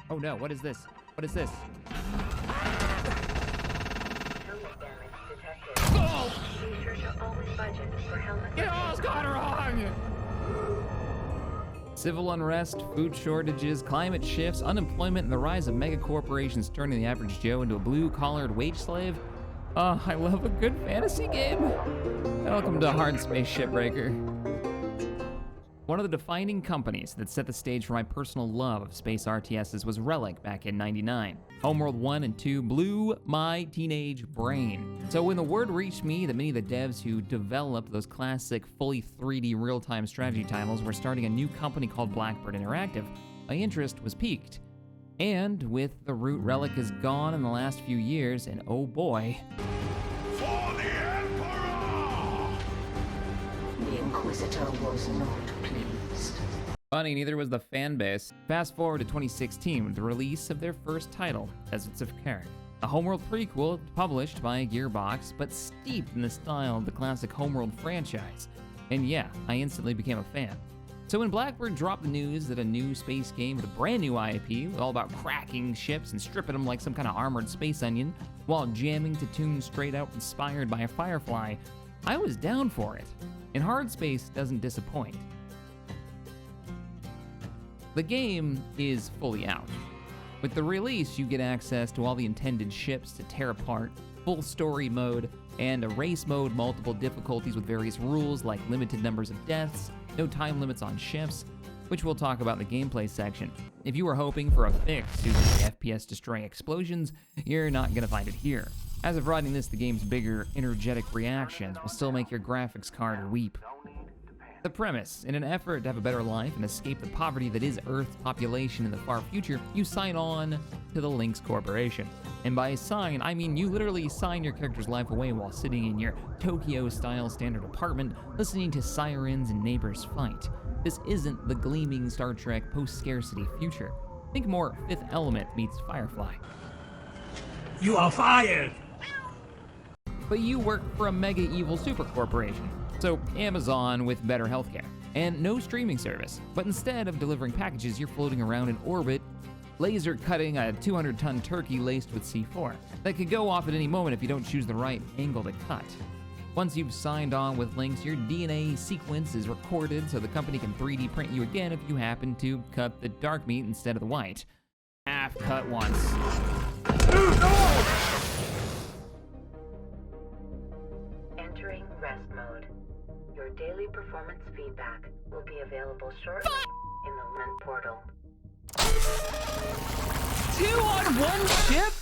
Oh no, what is this? What is this? Helmet damage detected. Oh! Be sure to always budget for helmet It all's gone wrong! Civil unrest, food shortages, climate shifts, unemployment, and the rise of mega corporations turning the average Joe into a blue-collared wage slave. Oh, I love a good fantasy game. Welcome to Hardspace Shipbreaker. One of the defining companies that set the stage for my personal love of space RTSs was Relic back in '99. Homeworld 1 and 2 blew my teenage brain. So when the word reached me that many of the devs who developed those classic fully 3D real-time strategy titles were starting a new company called Blackbird Interactive, my interest was piqued. And with the root Relic is gone in the last few years, and oh boy. For the Emperor! The Inquisitor was not pleased. Funny, neither was the fan base. Fast forward to 2016 with the release of their first title, Deserts of Karak, a Homeworld prequel published by Gearbox, but steeped in the style of the classic Homeworld franchise. And yeah, I instantly became a fan. So when Blackbird dropped the news that a new space game with a brand new IP, all about cracking ships and stripping them like some kind of armored space onion, while jamming to tunes straight out inspired by a Firefly, I was down for it. And Hardspace doesn't disappoint. The game is fully out. With the release, you get access to all the intended ships to tear apart, full story mode, and a race mode, multiple difficulties with various rules like limited numbers of deaths, no time limits on ships, which we'll talk about in the gameplay section. If you were hoping for a fix to the FPS destroying explosions, you're not gonna find it here. As of writing this, the game's bigger, energetic reactions will still make your graphics card weep. The premise: in an effort to have a better life and escape the poverty that is Earth's population in the far future, you sign on to the Lynx Corporation. And by sign, I mean you literally sign your character's life away while sitting in your Tokyo-style standard apartment, listening to sirens and neighbors fight. This isn't the gleaming Star Trek post-scarcity future. Think more Fifth Element meets Firefly. You are fired! But you work for a mega evil super corporation. So Amazon with better healthcare. And no streaming service. But instead of delivering packages, you're floating around in orbit, laser cutting a 200-ton turkey laced with C4 that could go off at any moment if you don't choose the right angle to cut. Once you've signed on with Lynx, your DNA sequence is recorded so the company can 3D print you again if you happen to cut the dark meat instead of the white. Half cut once. Entering rest mode. Your daily performance feedback will be available shortly in the LIN portal. 2 on 1 ship?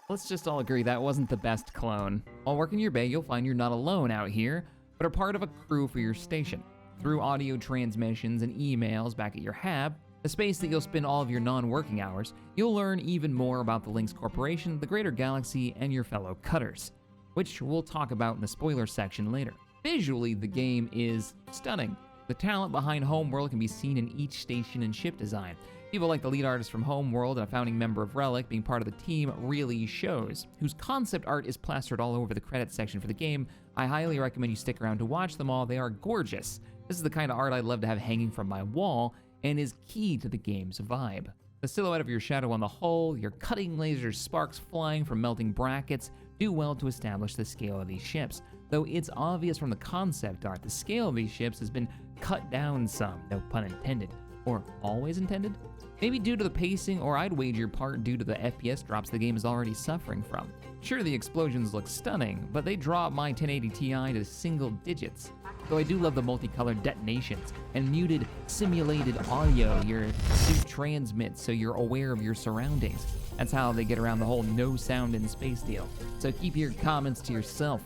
Let's just all agree that wasn't the best clone. While working your bay, you'll find you're not alone out here, but are part of a crew for your station. Through audio transmissions and emails back at your hab, the space that you'll spend all of your non-working hours, you'll learn even more about the Lynx Corporation, the greater galaxy, and your fellow cutters, which we'll talk about in the spoiler section later. Visually, the game is stunning. The talent behind Homeworld can be seen in each station and ship design. People like the lead artist from Homeworld and a founding member of Relic being part of the team really shows, whose concept art is plastered all over the credits section for the game. I highly recommend you stick around to watch them all. They are gorgeous. This is the kind of art I'd love to have hanging from my wall and is key to the game's vibe. The silhouette of your shadow on the hull, your cutting laser sparks flying from melting brackets do well to establish the scale of these ships. Though it's obvious from the concept art, the scale of these ships has been cut down some, no pun intended. Or always intended? Maybe due to the pacing, or I'd wager part due to the FPS drops the game is already suffering from. Sure, the explosions look stunning, but they drop my 1080 Ti to single digits. Though I do love the multicolored detonations and muted, simulated audio your suit transmits so you're aware of your surroundings. That's how they get around the whole no sound in space deal. So keep your comments to yourself.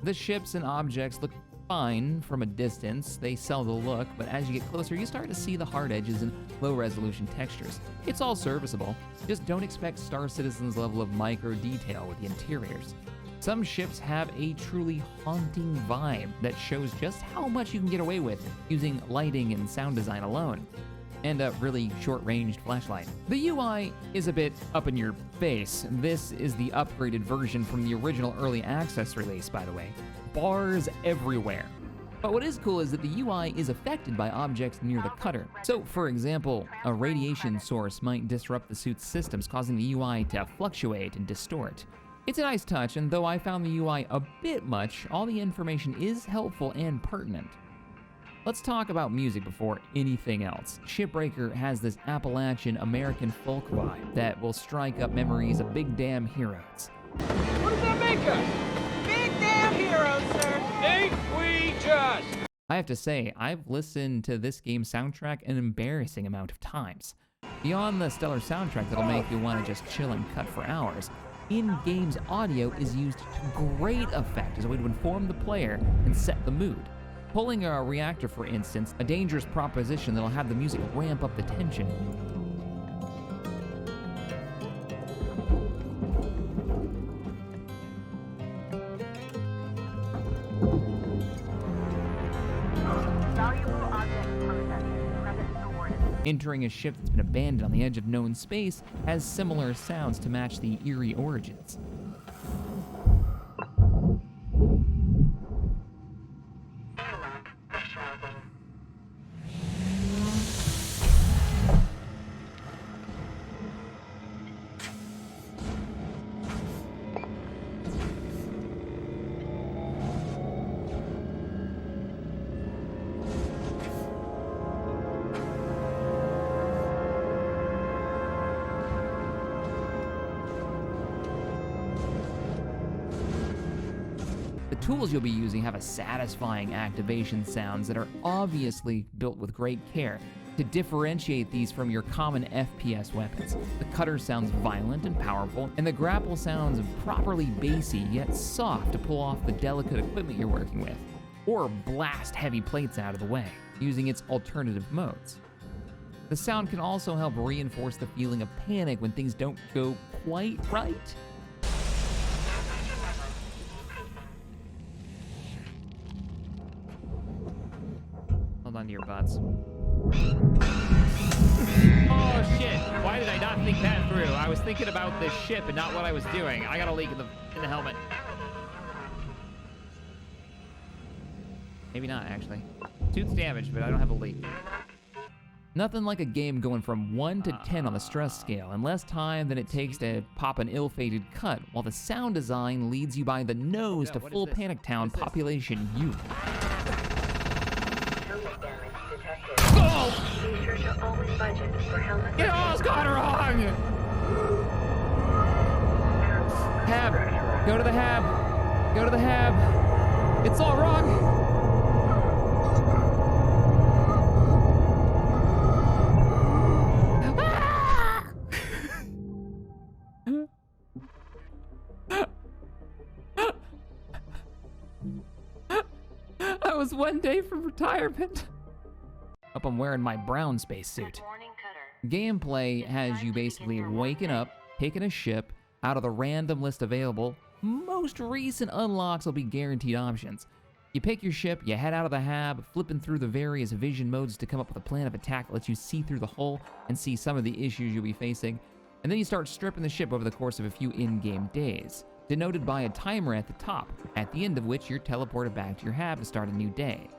The ships and objects look fine from a distance. They sell the look, but as you get closer, you start to see the hard edges and low-resolution textures. It's all serviceable. Just don't expect Star Citizen's level of micro detail with the interiors. Some ships have a truly haunting vibe that shows just how much you can get away with using lighting and sound design alone, and a really short-ranged flashlight. The UI is a bit up in your face. This is the upgraded version from the original early access release, by the way. Bars everywhere. But what is cool is that the UI is affected by objects near the cutter. So, for example, a radiation source might disrupt the suit's systems, causing the UI to fluctuate and distort. It's a nice touch, and though I found the UI a bit much, all the information is helpful and pertinent. Let's talk about music before anything else. Shipbreaker has this Appalachian American folk vibe that will strike up memories of big damn heroes. What does that make us? Big damn heroes, sir! Ain't we just? I have to say, I've listened to this game's soundtrack an embarrassing amount of times. Beyond the stellar soundtrack that'll make you want to just chill and cut for hours, in-game's audio is used to great effect as a way to inform the player and set the mood. Pulling a reactor, for instance, a dangerous proposition that'll have the music ramp up the tension. Entering a ship that's been abandoned on the edge of known space has similar sounds to match the eerie origins. The tools you'll be using have a satisfying activation sounds that are obviously built with great care to differentiate these from your common FPS weapons. The cutter sounds violent and powerful, and the grapple sounds properly bassy yet soft to pull off the delicate equipment you're working with, or blast heavy plates out of the way, using its alternative modes. The sound can also help reinforce the feeling of panic when things don't go quite right. Hold on to your butts. Oh shit, why did I not think that through? I was thinking about this ship and not what I was doing. I got a leak in the helmet. Maybe not, actually. Suit's damaged, but I don't have a leak. Nothing like a game going from 1 to 10 on the stress scale in less time than it takes to pop an ill-fated cut, while the sound design leads you by the nose to full Panic Town population youth. Helmet damage detected. Oh! Be sure to always budget for helmet It all's gone wrong! Hab, go to the Hab. Go to the Hab. It's all wrong. I was one day from retirement. Up, I'm wearing my brown spacesuit. Warning cutter. Gameplay has you basically waking up, picking a ship out of the random list available. Most recent unlocks will be guaranteed options. You pick your ship, you head out of the hab, flipping through the various vision modes to come up with a plan of attack that lets you see through the hull and see some of the issues you'll be facing. And then you start stripping the ship over the course of a few in-game days, denoted by a timer at the top, at the end of which you're teleported back to your hab to start a new day.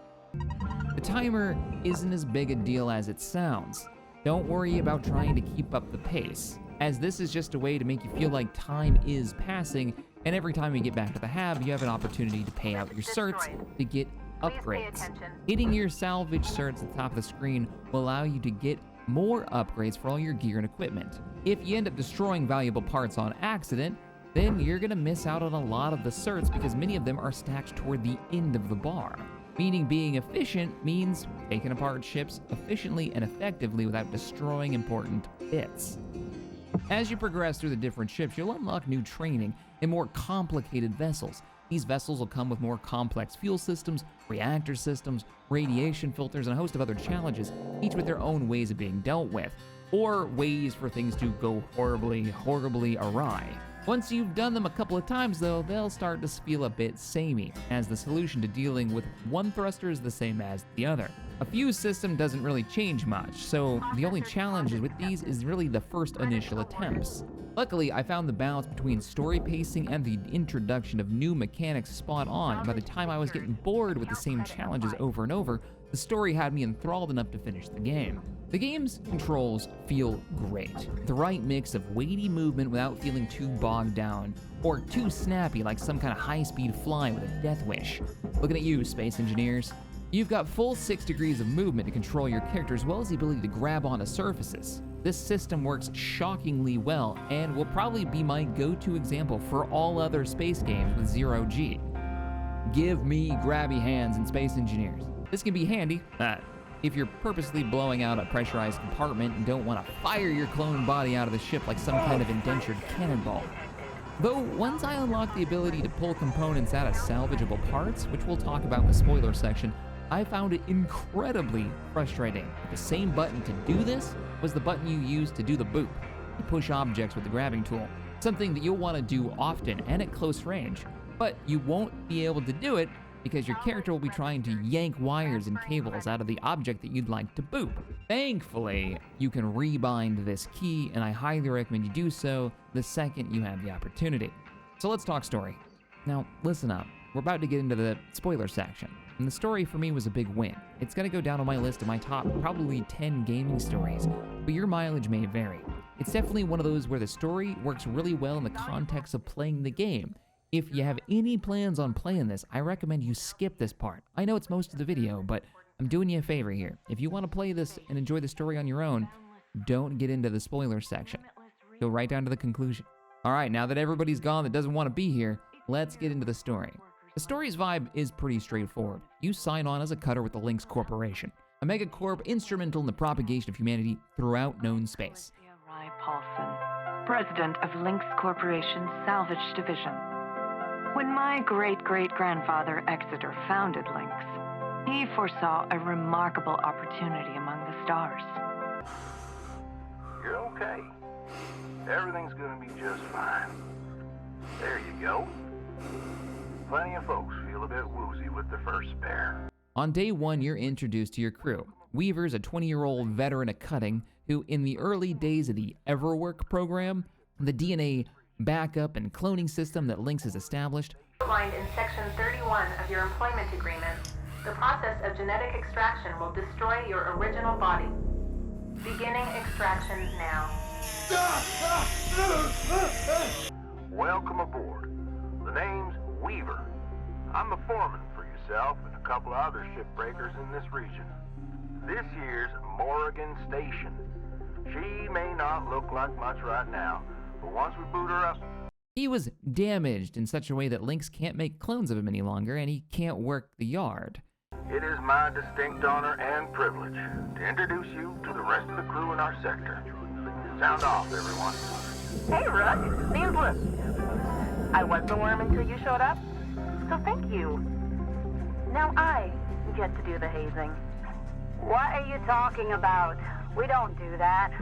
The timer isn't as big a deal as it sounds. Don't worry about trying to keep up the pace, as this is just a way to make you feel like time is passing, and every time you get back to the hab, you have an opportunity to pay out your certs to get upgrades. Hitting your salvage certs at the top of the screen will allow you to get more upgrades for all your gear and equipment. If you end up destroying valuable parts on accident, then you're gonna miss out on a lot of the certs because many of them are stacked toward the end of the bar. Meaning being efficient means taking apart ships efficiently and effectively without destroying important bits. As you progress through the different ships, you'll unlock new training in more complicated vessels. These vessels will come with more complex fuel systems, reactor systems, radiation filters, and a host of other challenges, each with their own ways of being dealt with, or ways for things to go horribly awry. Once you've done them a couple of times though, they'll start to feel a bit samey, as the solution to dealing with one thruster is the same as the other. A fuse system doesn't really change much, so the only challenges with these is really the first initial attempts. Luckily, I found the balance between story pacing and the introduction of new mechanics spot on. By the time I was getting bored with the same challenges over and over, the story had me enthralled enough to finish the game. The game's controls feel great. The right mix of weighty movement without feeling too bogged down, or too snappy like some kind of high-speed fly with a death wish. Looking at you, space engineers. You've got full 6 degrees of movement to control your character, as well as the ability to grab onto surfaces. This system works shockingly well and will probably be my go-to example for all other space games with zero G. Give me grabby hands and space engineers. This can be handy if you're purposely blowing out a pressurized compartment and don't want to fire your clone body out of the ship like some kind of indentured cannonball. Though once I unlocked the ability to pull components out of salvageable parts, which we'll talk about in the spoiler section, I found it incredibly frustrating. The same button to do this was the button you use to do the boop. You push objects with the grabbing tool, something that you'll want to do often and at close range, but you won't be able to do it because your character will be trying to yank wires and cables out of the object that you'd like to boop. Thankfully, you can rebind this key, and I highly recommend you do so the second you have the opportunity. So let's talk story. Now, listen up. We're about to get into the spoiler section, and the story for me was a big win. It's gonna go down on my list of my top probably 10 gaming stories, but your mileage may vary. It's definitely one of those where the story works really well in the context of playing the game. If you have any plans on playing this, I recommend you skip this part. I know it's most of the video, but I'm doing you a favor here. If you want to play this and enjoy the story on your own, don't get into the spoiler section. Go right down to the conclusion. All right, now that everybody's gone that doesn't want to be here, let's get into the story. The story's vibe is pretty straightforward. You sign on as a cutter with the Lynx Corporation, a megacorp instrumental in the propagation of humanity throughout known space. Paulson, president of Lynx Corporation's Salvage Division. When my great-great-grandfather Exeter founded Lynx, he foresaw a remarkable opportunity among the stars. You're okay. Everything's gonna be just fine. There you go. Plenty of folks feel a bit woozy with the first pair. On day 1, you're introduced to your crew. Weaver's a 20-year-old veteran of cutting who, in the early days of the Everwork program, the DNA backup and cloning system that Lynx has established, Outlined in Section 31 of your employment agreement, the process of genetic extraction will destroy your original body. Beginning extraction now. Welcome aboard. The name's Weaver. I'm the foreman for yourself and a couple of other shipbreakers in this region. This year's Morrigan Station. She may not look like much right now, but once we boot her up... He was damaged in such a way that Lynx can't make clones of him any longer, and he can't work the yard. It is my distinct honor and privilege to introduce you to the rest of the crew in our sector. Sound off, everyone. Hey, Rook. Name's Liv. I was the worm until you showed up, so thank you. Now I get to do the hazing. What are you talking about? We don't do that.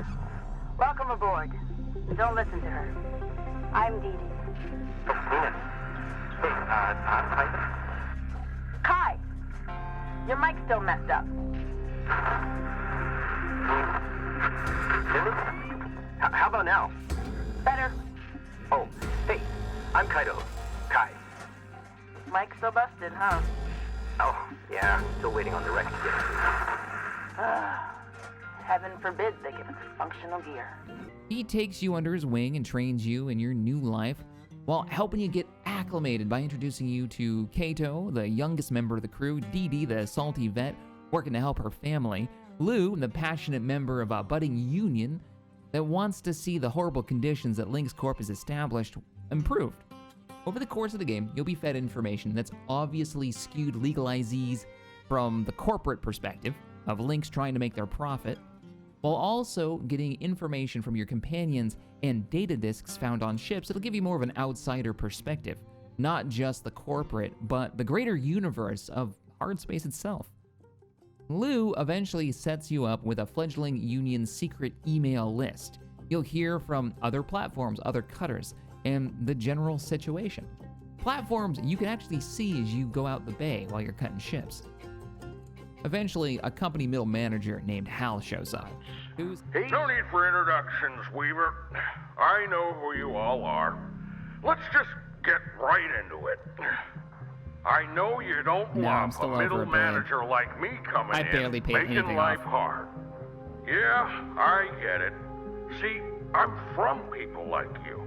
Welcome aboard. Don't listen to her. I'm Dee Dee. Kai, your mic's still messed up. How about now? Better. Oh, hey, I'm Kaido. Kai. Mic's still busted, huh? Oh, yeah, still waiting on the wreck to get it. Heaven forbid they give us functional gear. He takes you under his wing and trains you in your new life, while helping you get acclimated by introducing you to Kato, the youngest member of the crew, Dee Dee, the salty vet, working to help her family, Lou, the passionate member of a budding union that wants to see the horrible conditions that Lynx Corp has established improved. Over the course of the game, you'll be fed information that's obviously skewed legalizees from the corporate perspective of Lynx trying to make their profit, while also getting information from your companions and data disks found on ships. It'll give you more of an outsider perspective, not just the corporate, but the greater universe of Hardspace itself. Lou eventually sets you up with a fledgling Union secret email list. You'll hear from other platforms, other cutters, and the general situation. Platforms you can actually see as you go out the bay while you're cutting ships. Eventually, a company middle manager named Hal shows up. No need for introductions, Weaver. I know who you all are. Let's just get right into it. I know you don't No, I'm want still a over middle it, Billy. manager like me coming I in, barely paid making anything life off. hard. Yeah, I get it. See, I'm from people like you.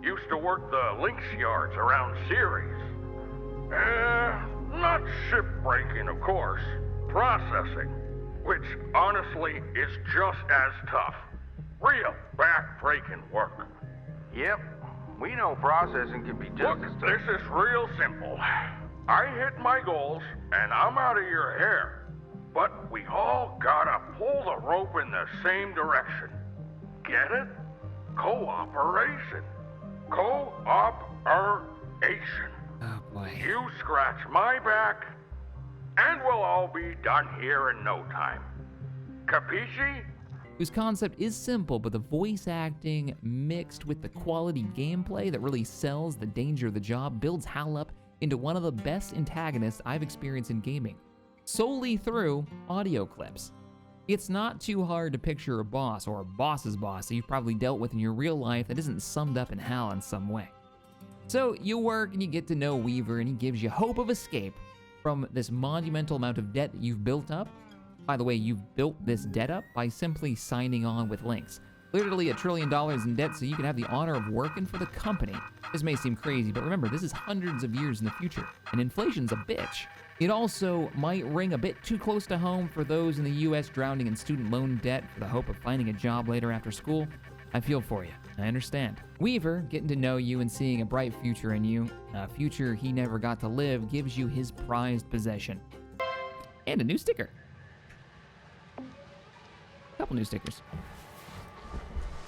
Used to work the Lynx yards around Ceres. Not shipbreaking, of course. Processing, which honestly is just as tough. Real back-breaking work. Yep, we know processing can be just Look, as tough. this is real simple. I hit my goals, and I'm out of your hair. But we all gotta pull the rope in the same direction. Get it? Cooperation. Cooperation. Oh boy. You scratch my back, and we'll all be done here in no time. Capisci? Whose concept is simple, but the voice acting mixed with the quality gameplay that really sells the danger of the job builds Hal up into one of the best antagonists I've experienced in gaming, solely through audio clips. It's not too hard to picture a boss or a boss's boss that you've probably dealt with in your real life that isn't summed up in Hal in some way. So you work and you get to know Weaver, and he gives you hope of escape from this monumental amount of debt that you've built up. By the way, you've built this debt up by simply signing on with Lynx. Literally $1 trillion in debt so you can have the honor of working for the company. This may seem crazy, but remember, this is hundreds of years in the future, and inflation's a bitch. It also might ring a bit too close to home for those in the US drowning in student loan debt for the hope of finding a job later after school. I feel for you. I understand. Weaver, getting to know you and seeing a bright future in you, a future he never got to live, gives you his prized possession. And a new sticker. Couple new stickers.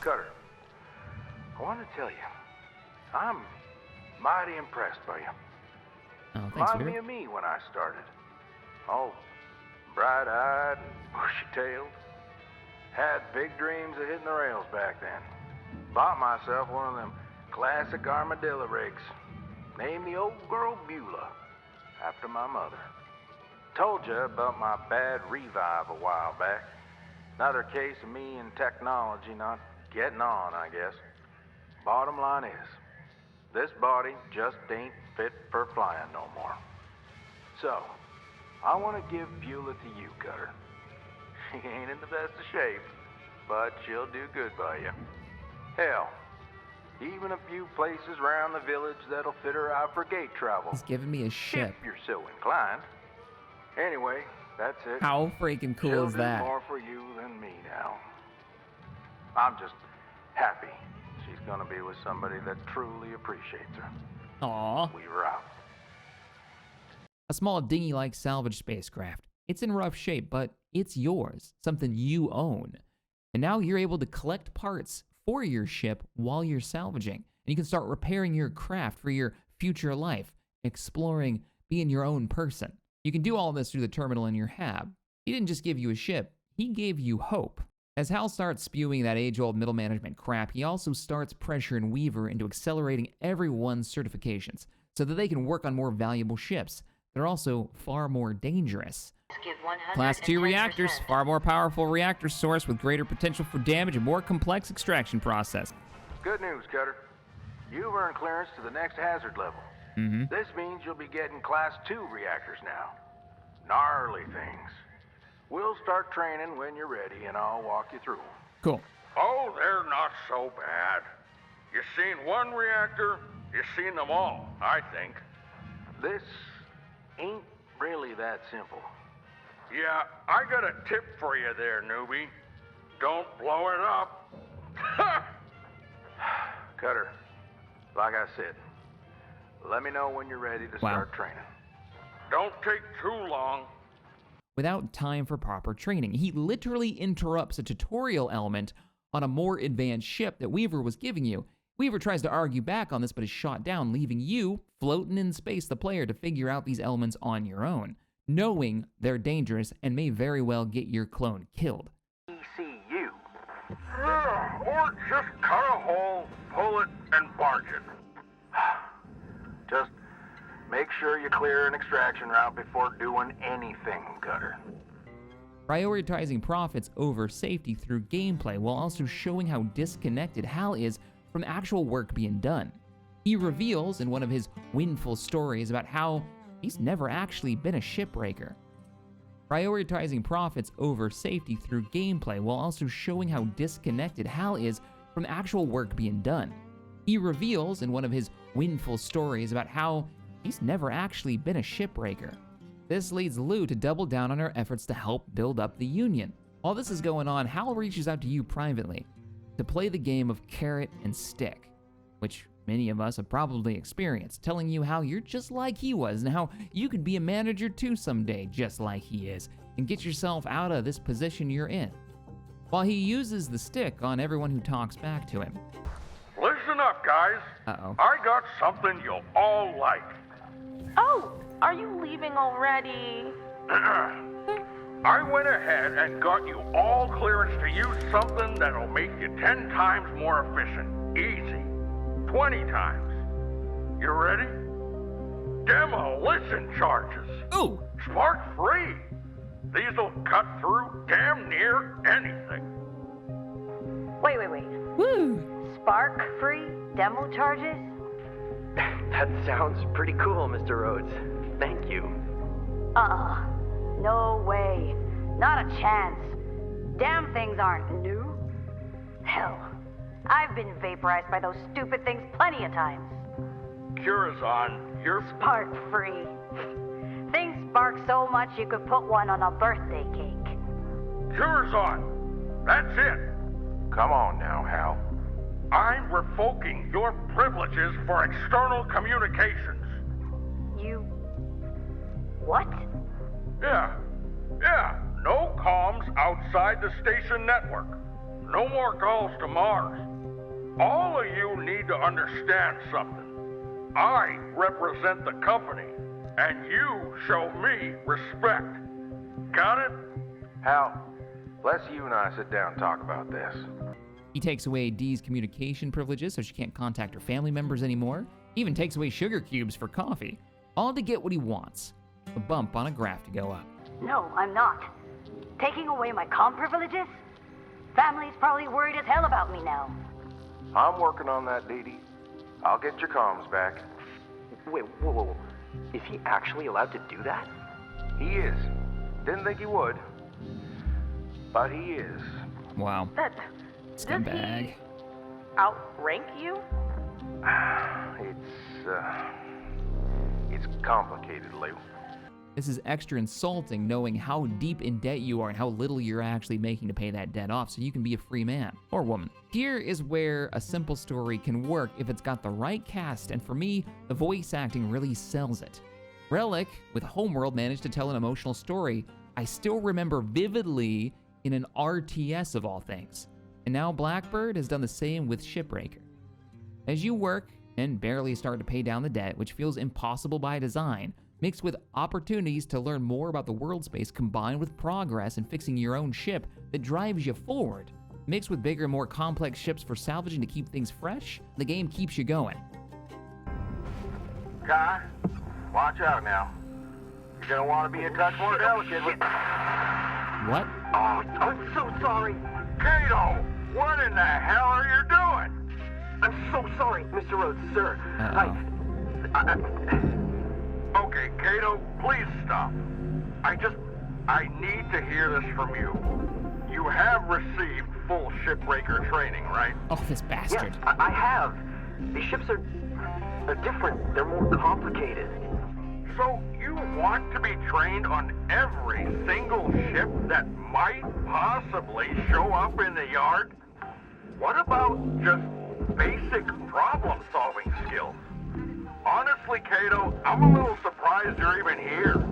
Cutter, I want to tell you, I'm mighty impressed by you. Oh, thanks, Remind me Weaver. of me when I started. All bright-eyed and bushy-tailed. Had big dreams of hitting the rails back then. Bought myself one of them classic armadillo rigs. Named the old girl Beulah, after my mother. Told you about my bad revive a while back. Another case of me and technology not getting on, I guess. Bottom line is, this body just ain't fit for flying no more. So, I want to give Beulah to you, Cutter. She ain't in the best of shape, but she'll do good by you. Hell, even a few places around the village that'll fit her out for gate travel. He's giving me a ship. If you're so inclined. Anyway, that's it. How freaking cool She'll is do that? more for you than me now. I'm just happy she's gonna be with somebody that truly appreciates her. Aw. We were out. A small dinghy-like salvage spacecraft. It's in rough shape, but it's yours, something you own. And now you're able to collect parts for your ship while you're salvaging. And you can start repairing your craft for your future life, exploring, being your own person. You can do all this through the terminal in your hab. He didn't just give you a ship, he gave you hope. As Hal starts spewing that age-old middle management crap, he also starts pressuring Weaver into accelerating everyone's certifications so that they can work on more valuable ships. They're also far more dangerous. Class 2 reactors, far more powerful reactor source with greater potential for damage and more complex extraction process. Good news, Cutter. You've earned clearance to the next hazard level. This means you'll be getting Class 2 reactors now. Gnarly things. We'll start training when you're ready, and I'll walk you through them. Cool. Oh, they're not so bad. You seen one reactor, you seen them all, I think. This ain't really that simple. Yeah, I got a tip for you there, newbie. Don't blow it up. Cutter, like I said, let me know when you're ready to start training. Don't take too long. Without time for proper training, he literally interrupts a tutorial element on a more advanced ship that Weaver was giving you. Weaver tries to argue back on this, but is shot down, leaving you floating in space, the player, to figure out these elements on your own, knowing they're dangerous and may very well get your clone killed. ECU. Or just cut a hole, pull it, and barge it. Just make sure you clear an extraction route before doing anything, Cutter. Prioritizing profits over safety through gameplay while also showing how disconnected Hal is from actual work being done. He reveals in one of his windful stories about how he's never actually been a shipbreaker. Prioritizing profits over safety through gameplay while also showing how disconnected Hal is from actual work being done. He reveals in one of his windful stories about how he's never actually been a shipbreaker. This leads Lou to double down on her efforts to help build up the Union. While this is going on, Hal reaches out to you privately to play the game of carrot and stick, which many of us have probably experienced, telling you how you're just like he was and how you could be a manager too someday just like he is and get yourself out of this position you're in. While he uses the stick on everyone who talks back to him. Listen up, guys. Uh-oh. I got something you'll all like. Oh, are you leaving already? I went ahead and got you all clearance to use something that'll make you 10 times more efficient. Easy. 20 times. You ready? Demolition charges. Ooh! Spark free. These'll cut through damn near anything. Wait. Woo! Spark-free demo charges? That sounds pretty cool, Mr. Rhodes. Thank you. No way. Not a chance. Damn things aren't new. Hell, I've been vaporized by those stupid things plenty of times. Curazon, you're... Spark-free. Things spark so much you could put one on a birthday cake. Curazon, that's it. Come on now, Hal. I'm revoking your privileges for external communications. You... what? Yeah. No comms outside the station network. No more calls to Mars. All of you need to understand something. I represent the company, and you show me respect. Got it? Hal, let's you and I sit down and talk about this. He takes away Dee's communication privileges so she can't contact her family members anymore. He even takes away sugar cubes for coffee. All to get what he wants. A bump on a graph to go up. No, I'm not. Taking away my comm privileges? Family's probably worried as hell about me now. I'm working on that, Dee Dee. I'll get your comms back. Wait, whoa. Is he actually allowed to do that? He is. Didn't think he would. But he is. Wow. Scumbag. Does he outrank you? It's complicated, Lou. This is extra insulting knowing how deep in debt you are and how little you're actually making to pay that debt off so you can be a free man or woman. Here is where a simple story can work if it's got the right cast, and for me, the voice acting really sells it. Relic, with Homeworld, managed to tell an emotional story I still remember vividly in an RTS of all things. And now Blackbird has done the same with Shipbreaker. As you work and barely start to pay down the debt, which feels impossible by design, mixed with opportunities to learn more about the world space combined with progress in fixing your own ship that drives you forward, mixed with bigger, more complex ships for salvaging to keep things fresh, the game keeps you going. Kai, watch out now. You're gonna want to be a touch more delicate with... What? Oh, I'm so sorry. Kato, what in the hell are you doing? I'm so sorry, Mr. Rhodes, sir. Okay, Kato, please stop. I need to hear this from you. You have received full shipbreaker training, right? Oh, this bastard. Yes, I have. These ships are different. They're more complicated. So you want to be trained on every single ship that might possibly show up in the yard? What about just basic problem-solving skills? Honestly, Kato, I'm a little surprised you're even here.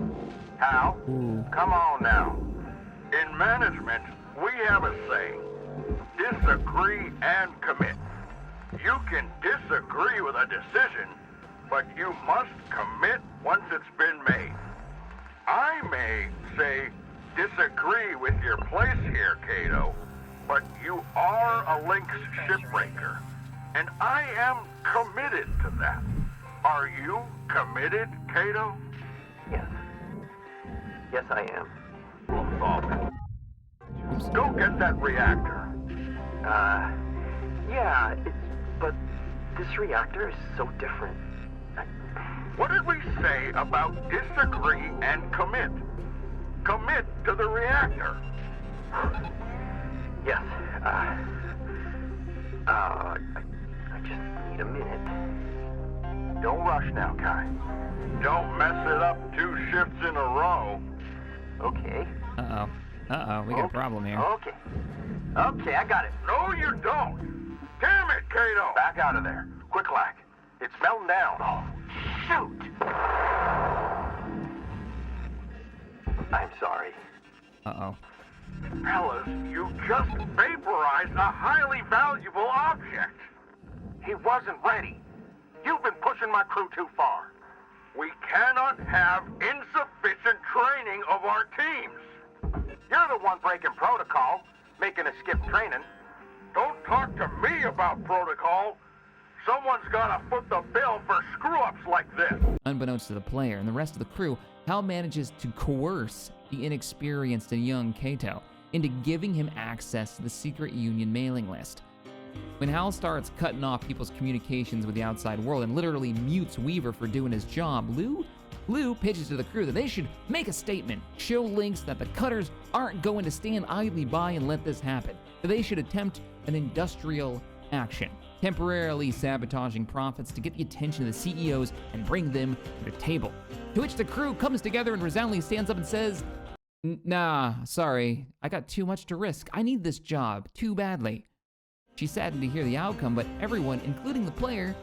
Hal, come on now. In management, we have a saying, disagree and commit. You can disagree with a decision, but you must commit once it's been made. I may say disagree with your place here, Kato, but you are a Lynx shipbreaker, and I am committed to that. Are you committed, Cato? Yes. Yes, I am. Well, solve it. Go get that reactor. Yeah, but this reactor is so different. What did we say about disagree and commit? Commit to the reactor. Yes, I just need a minute. Don't rush now, Kai. Don't mess it up 2 shifts in a row. Okay. We got a problem here. Okay, I got it. No, you don't. Damn it, Cato. Back out of there. Quick, Lack. It's melting down. Oh, shoot. I'm sorry. Fellas, you just vaporized a highly valuable object. He wasn't ready. You've been pushing my crew too far. We cannot have insufficient training of our teams. You're the one breaking protocol, making us skip training. Don't talk to me about protocol. Someone's gotta foot the bill for screw-ups like this. Unbeknownst to the player and the rest of the crew, Hal manages to coerce the inexperienced and young Cato into giving him access to the secret Union mailing list. When Hal starts cutting off people's communications with the outside world and literally mutes Weaver for doing his job, Lou pitches to the crew that they should make a statement, show Lynx that the Cutters aren't going to stand idly by and let this happen, that they should attempt an industrial action, temporarily sabotaging profits to get the attention of the CEOs and bring them to the table. To which the crew comes together and resoundingly stands up and says, "Nah, sorry, I got too much to risk. I need this job too badly." She's saddened to hear the outcome, but everyone, including the player,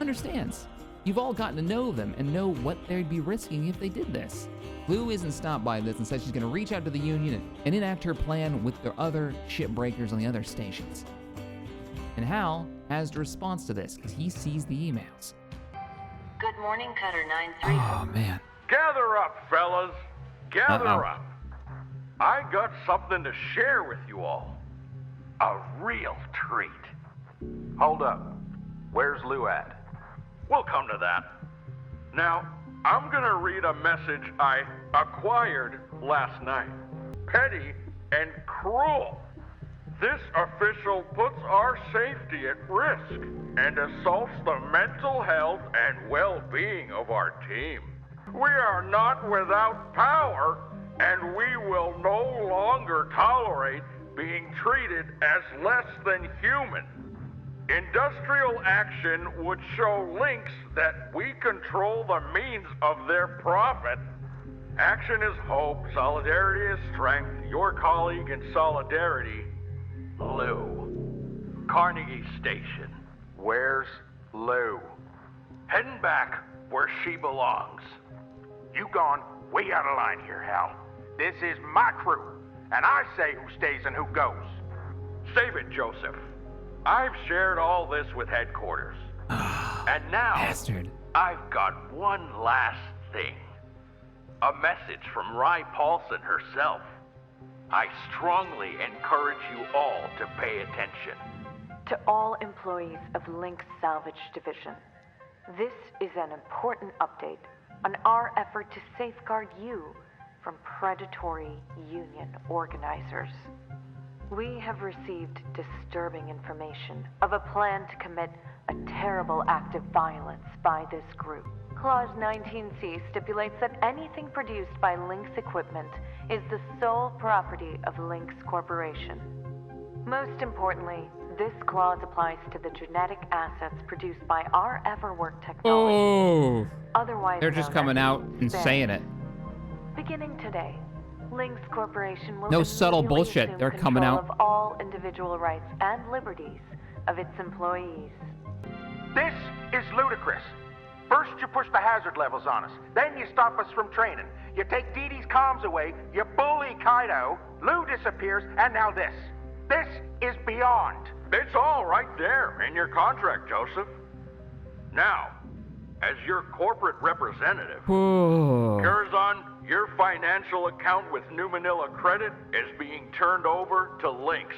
understands. You've all gotten to know them and know what they'd be risking if they did this. Lou isn't stopped by this and says she's going to reach out to the Union and enact her plan with the other shipbreakers on the other stations. And Hal has the response to this as he sees the emails. Good morning, Cutter 93. Oh, man. Gather up, fellas. Gather up. I got something to share with you all. A real treat. Hold up. Where's Lou at? We'll come to that. Now, I'm gonna read a message I acquired last night. Petty and cruel. This official puts our safety at risk and assaults the mental health and well-being of our team. We are not without power, and we will no longer tolerate being treated as less than human. Industrial action would show Lynx that we control the means of their profit. Action is hope, solidarity is strength. Your colleague in solidarity, Lou. Carnegie Station. Where's Lou? Heading back where she belongs. You gone way out of line here, Hal. This is my crew, and I say who stays and who goes. Save it, Joseph. I've shared all this with headquarters. And now, Bastard. I've got one last thing. A message from Rye Paulson herself. I strongly encourage you all to pay attention. To all employees of Lynx Salvage Division, this is an important update on our effort to safeguard you from predatory union organizers. We have received disturbing information of a plan to commit a terrible act of violence by this group. Clause 19C stipulates that anything produced by Lynx Equipment is the sole property of Lynx Corporation. Most importantly, this clause applies to the genetic assets produced by our Everwork technology. Otherwise, They're just coming out and saying it. Beginning today, Lynx Corporation will No subtle immediately bullshit. assume They're coming control out. of all individual rights and liberties of its employees. This is ludicrous. First you push the hazard levels on us, then you stop us from training. You take Dee Dee's comms away, you bully Kaido, Lou disappears, and now this. This is beyond. It's all right there in your contract, Joseph. Now, as your corporate representative, Curzon, your financial account with New Manila Credit is being turned over to Lynx.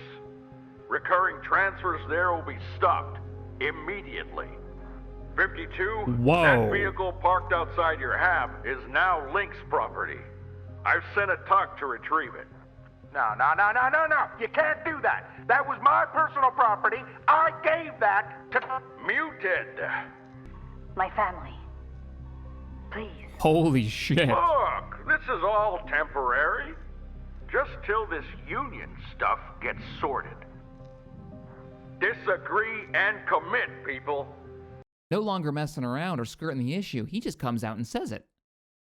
Recurring transfers there will be stopped immediately. 52? Whoa. That vehicle parked outside your hab is now Link's property. I've sent a tuck to retrieve it. No. You can't do that. That was my personal property. I gave that to... Muted. My family. Please. Holy shit. Look, this is all temporary. Just till this union stuff gets sorted. Disagree and commit, people. No longer messing around or skirting the issue, he just comes out and says it.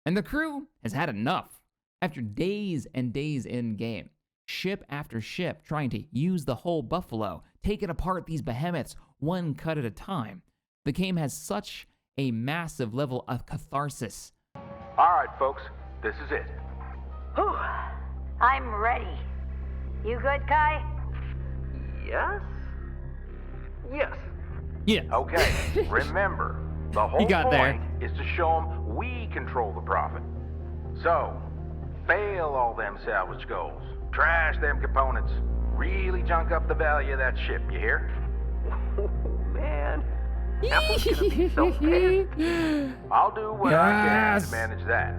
And the crew has had enough. After days and days in game, ship after ship trying to use the whole Buffalo, taking apart these behemoths one cut at a time, the game has such a massive level of catharsis. All right, folks. This is it. Whew. I'm ready. You good, Kai? Yes? Yes. Yeah. Okay, remember, the whole You got point there. is to show them we control the profit. So, fail all them salvage goals, trash them components, really junk up the value of that ship, you hear? Oh, man. Apple's gonna be so pissed. I'll do what I can Yes. to manage that.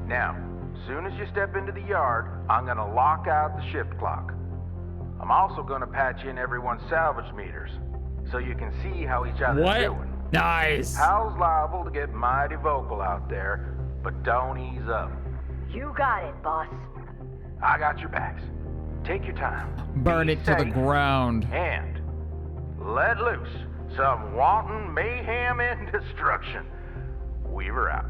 Now, as soon as you step into the yard, I'm gonna lock out the ship clock. I'm also gonna patch in everyone's salvage meters, so you can see how each other's doing. Nice. Hal's liable to get mighty vocal out there, but don't ease up. You got it, boss. I got your backs. Take your time. Burn Be it to the safe, ground. And let loose some wanton mayhem and destruction. Weaver out.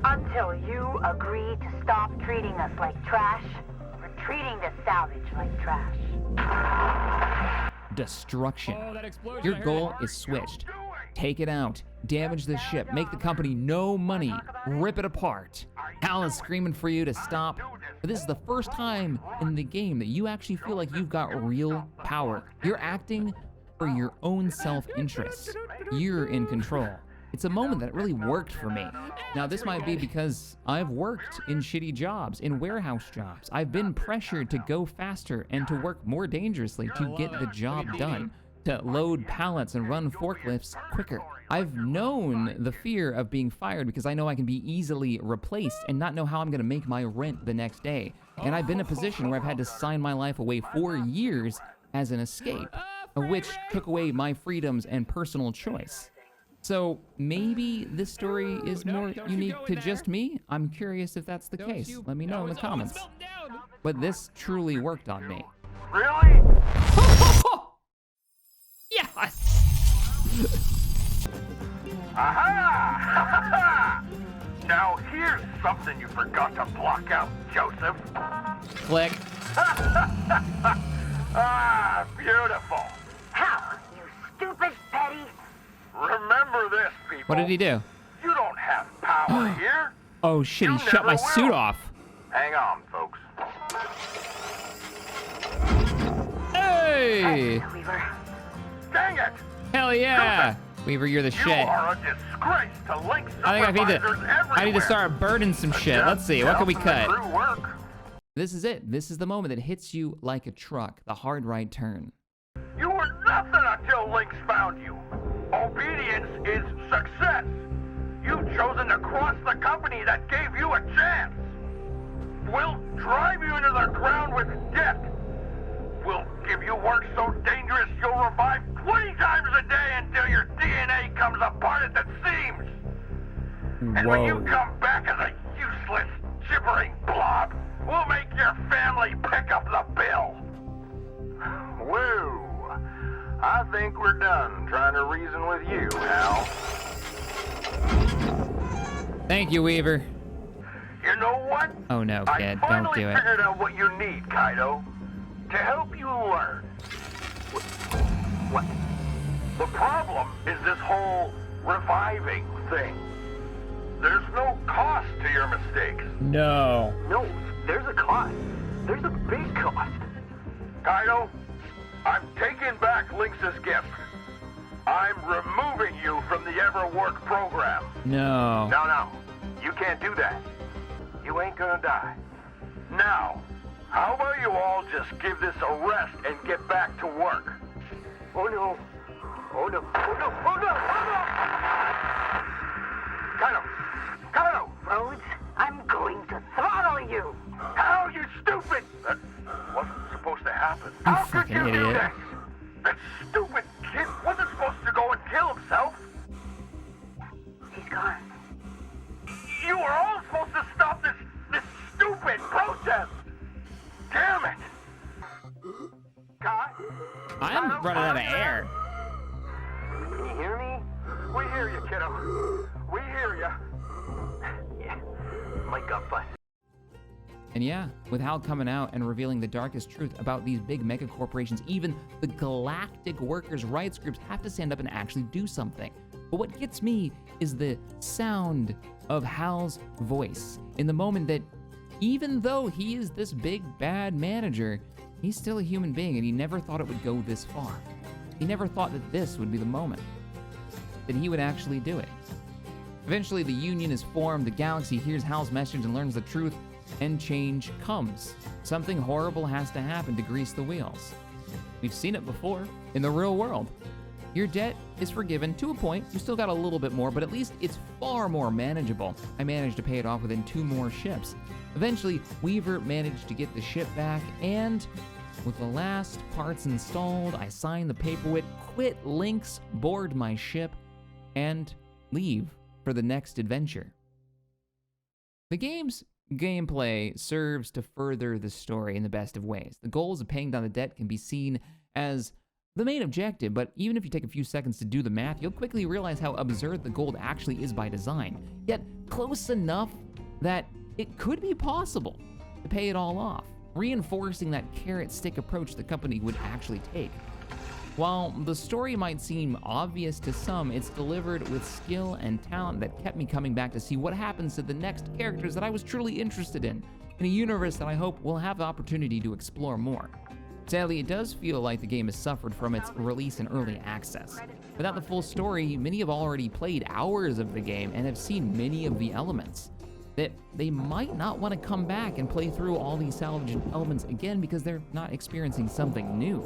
Until you agree to stop treating us like trash, or treating the salvage like trash. Destruction. Your goal is switched. Take it out, damage the ship, make the company no money, rip it apart. Hal is screaming for you to stop, but this is the first time in the game that you actually feel like you've got real power. You're acting for your own self-interest. You're in control. It's a moment that really worked for me. Now, this might be because I've worked in shitty jobs, in warehouse jobs. I've been pressured to go faster and to work more dangerously to get the job done, to load pallets and run forklifts quicker. I've known the fear of being fired because I know I can be easily replaced and not know how I'm gonna make my rent the next day. And I've been in a position where I've had to sign my life away 4 years as an escape, which took away my freedoms and personal choice. So maybe this story is more unique to just me. I'm curious if that's the case. Let me know in the comments. But this truly worked on me. Really? Yes! Aha! Now here's something you forgot to block out, Joseph. Click. Ah, beautiful. How, you stupid petty? Remember this, people. What did he do? You don't have power here. Oh shit, he You shut my never suit will. off. Hang on, folks. Hey! Weaver. Dang it! Hell yeah! Weaver, you're the You shit. are a disgrace to Link I think supervisors I need to start burning some shit. Let's see, what can we cut? Work. This is it. This is the moment that hits you like a truck, the hard right turn. You were nothing until Link's found you. Obedience is success. You've chosen to cross the company that gave you a chance. We'll drive you into the ground with debt. We'll give you work so dangerous you'll revive 20 times a day until your DNA comes apart at the seams. And when you come back as a useless, gibbering blob, we'll make your family pick up the bill. Woo! I think we're done trying to reason with you, Hal. Thank you, Weaver. You know what? Oh no, kid, I don't finally do it. figured out what you need, Kaido. To help you learn. What? The problem is this whole reviving thing. There's no cost to your mistakes. No. No, there's a cost. There's a big cost. Kaido, I'm taking back Lynx's gift. I'm removing you from the Everwork program. No. No, you can't do that. You ain't gonna die. Now, how about you all just give this a rest and get back to work? Oh no. Oh no, oh no, oh no, oh no! Kylo! Kylo! Rhodes, I'm going to throttle you. How, you stupid! That wasn't supposed to happen. How could fucking you do idiot. that? That stupid kid wasn't supposed to go and kill himself. He's gone. You were all supposed to stop this stupid protest. Damn it! I'm running out of air. Can you hear me? We hear you, kiddo. We hear you. Yeah, Mike got busted. And yeah, with Hal coming out and revealing the darkest truth about these big mega corporations, even the galactic workers' rights groups have to stand up and actually do something. But what gets me is the sound of Hal's voice in the moment that even though he is this big bad manager, he's still a human being and he never thought it would go this far. He never thought that this would be the moment, that he would actually do it. Eventually, the Union is formed, the galaxy hears Hal's message and learns the truth, and change comes. Something horrible has to happen to grease the wheels. We've seen it before in the real world. Your debt is forgiven to a point. You still got a little bit more, but at least it's far more manageable. I managed to pay it off within 2 more ships. Eventually, Weaver managed to get the ship back, and with the last parts installed, I signed the paperwork, quit Lynx, board my ship, and leave for the next adventure. The game's gameplay serves to further the story in the best of ways. The goals of paying down the debt can be seen as the main objective, but even if you take a few seconds to do the math, you'll quickly realize how absurd the goal actually is by design, yet close enough that it could be possible to pay it all off, reinforcing that carrot-stick approach the company would actually take. While the story might seem obvious to some, it's delivered with skill and talent that kept me coming back to see what happens to the next characters that I was truly interested in a universe that I hope will have the opportunity to explore more. Sadly, it does feel like the game has suffered from its release in early access. Without the full story, many have already played hours of the game and have seen many of the elements that they might not want to come back and play through all these salvage elements again because they're not experiencing something new.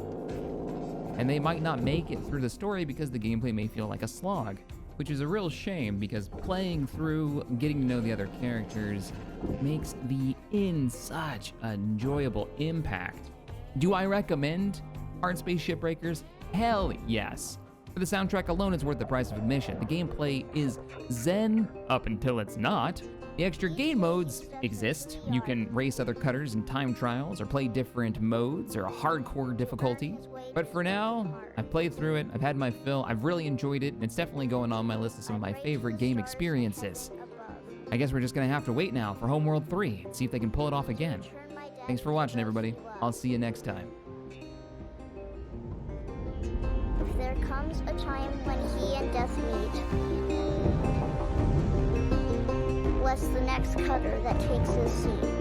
And they might not make it through the story because the gameplay may feel like a slog, which is a real shame because playing through, getting to know the other characters makes the in such an enjoyable impact. Do I recommend Hardspace Shipbreakers? Hell yes. For the soundtrack alone, it's worth the price of admission. The gameplay is zen up until it's not. The extra game modes exist. You can race other cutters in time trials or play different modes or a hardcore difficulty. But for now, I've played through it, I've had my fill, I've really enjoyed it, and it's definitely going on my list of some of my favorite game experiences. I guess we're just gonna have to wait now for Homeworld 3 and see if they can pull it off again. Thanks for watching, everybody. I'll see you next time. If there comes a time when he and Death meet, what's the next cutter that takes his seat?